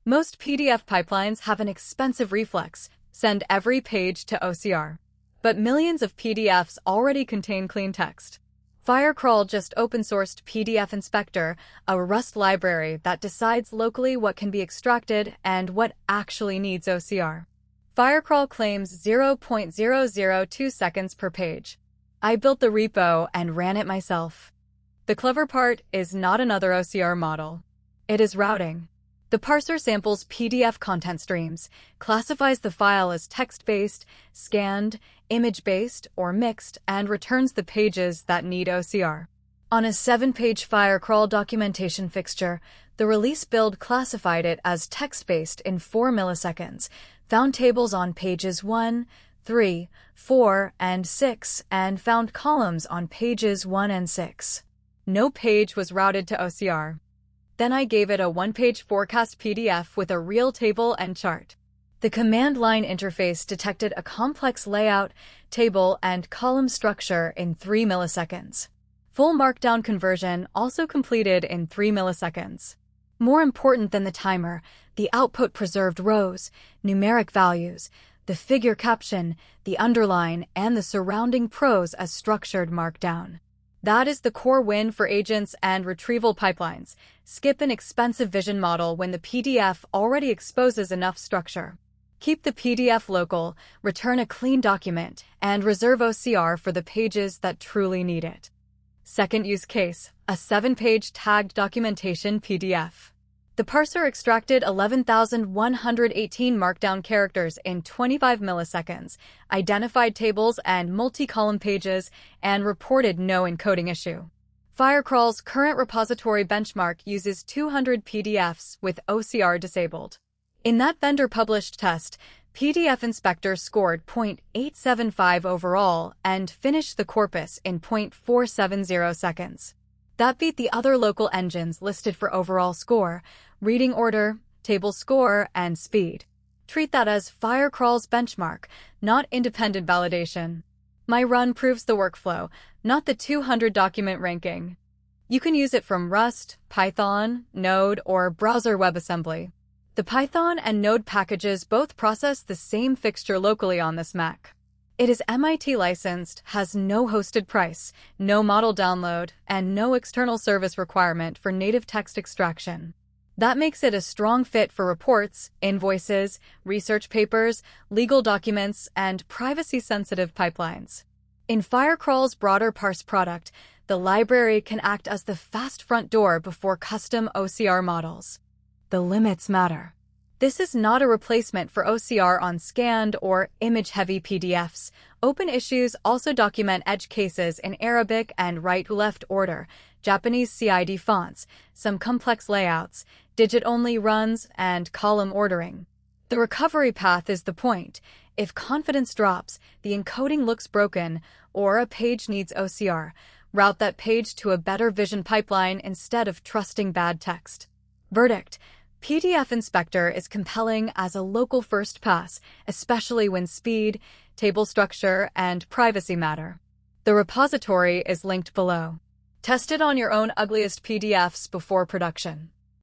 Most PDF pipelines have an expensive reflex, send every page to OCR. But millions of PDFs already contain clean text. Firecrawl just open-sourced PDF Inspector, a Rust library that decides locally what can be extracted and what actually needs OCR. Firecrawl claims 0.002 seconds per page. I built the repo and ran it myself. The clever part is not another OCR model. It is routing. The parser samples PDF content streams, classifies the file as text-based, scanned, image-based, or mixed, and returns the pages that need OCR. On a 7-page Firecrawl documentation fixture, the release build classified it as text-based in 4 milliseconds, found tables on pages 1, 3, 4, and 6, and found columns on pages 1 and 6. No page was routed to OCR. Then I gave it a 1-page forecast PDF with a real table and chart. The command line interface detected a complex layout, table, and column structure in 3 milliseconds. Full Markdown conversion also completed in 3 milliseconds. More important than the timer, the output preserved rows, numeric values, the figure caption, the underline, and the surrounding prose as structured Markdown. That is the core win for agents and retrieval pipelines. Skip an expensive vision model when the PDF already exposes enough structure. Keep the PDF local, return a clean document, and reserve OCR for the pages that truly need it. Second use case, a 7-page tagged documentation PDF. The parser extracted 11,118 Markdown characters in 25 milliseconds, identified tables and multi-column pages, and reported no encoding issue. Firecrawl's current repository benchmark uses 200 PDFs with OCR disabled. In that vendor-published test, PDF Inspector scored 0.875 overall and finished the corpus in 0.470 seconds. That beat the other local engines listed for overall score, reading order, table score, and speed. Treat that as Firecrawl's benchmark, not independent validation. My run proves the workflow, not the 200 document ranking. You can use it from Rust, Python, Node, or browser WebAssembly. The Python and Node packages both process the same fixture locally on this Mac. It is MIT licensed, has no hosted price, no model download, and no external service requirement for native text extraction. That makes it a strong fit for reports, invoices, research papers, legal documents, and privacy-sensitive pipelines. In Firecrawl's broader parse product, the library can act as the fast front door before custom OCR models. The limits matter. This is not a replacement for OCR on scanned or image-heavy PDFs. Open issues also document edge cases in Arabic and right-left order, Japanese CID fonts, some complex layouts, digit-only runs, and column ordering. The recovery path is the point. If confidence drops, the encoding looks broken, or a page needs OCR, route that page to a better vision pipeline instead of trusting bad text. Verdict: PDF Inspector is compelling as a local first pass, especially when speed, table structure, and privacy matter. The repository is linked below. Test it on your own ugliest PDFs before production.